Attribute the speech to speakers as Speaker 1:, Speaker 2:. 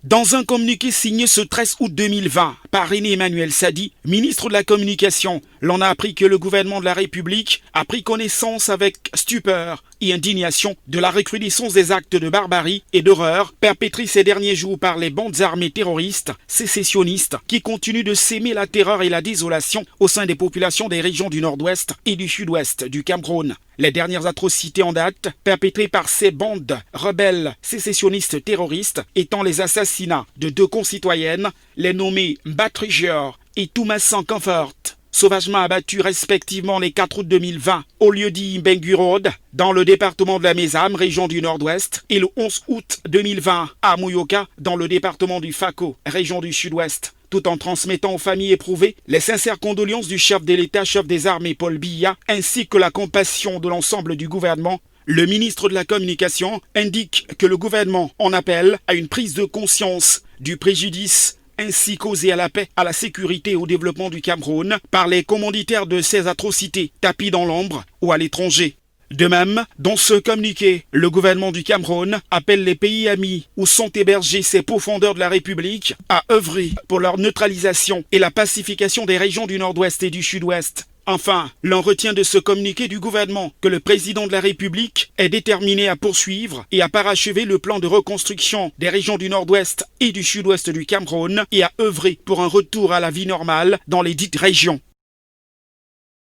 Speaker 1: Dans un communiqué signé ce 13 août 2020 par René Emmanuel Sadi, ministre de la Communication, l'on a appris que le gouvernement de la République a pris connaissance avec stupeur et indignation de la recrudescence des actes de barbarie et d'horreur perpétrés ces derniers jours par les bandes armées terroristes sécessionnistes qui continuent de s'aimer la terreur et la désolation au sein des populations des régions du nord-ouest et du sud-ouest du Cameroun. Les dernières atrocités en date perpétrées par ces bandes rebelles sécessionnistes terroristes étant les assassinats de deux concitoyennes, les nommées Batrigior et Toumassan Comfort, sauvagement abattus respectivement les 4 août 2020 au lieu-dit Mbengue Road dans le département de la Mézam, région du Nord-Ouest, et le 11 août 2020 à Mouyoka dans le département du Fako, région du Sud-Ouest. Tout en transmettant aux familles éprouvées les sincères condoléances du chef de l'État, chef des armées Paul Biya, ainsi que la compassion de l'ensemble du gouvernement, le ministre de la Communication indique que le gouvernement en appelle à une prise de conscience du préjudice ainsi causé à la paix, à la sécurité et au développement du Cameroun par les commanditaires de ces atrocités tapis dans l'ombre ou à l'étranger. De même, dans ce communiqué, le gouvernement du Cameroun appelle les pays amis où sont hébergés ces profondeurs de la République à œuvrer pour leur neutralisation et la pacification des régions du Nord-Ouest et du Sud-Ouest. Enfin, l'on retient de ce communiqué du gouvernement que le président de la République est déterminé à poursuivre et à parachever le plan de reconstruction des régions du Nord-Ouest et du Sud-Ouest du Cameroun et à œuvrer pour un retour à la vie normale dans les dites régions.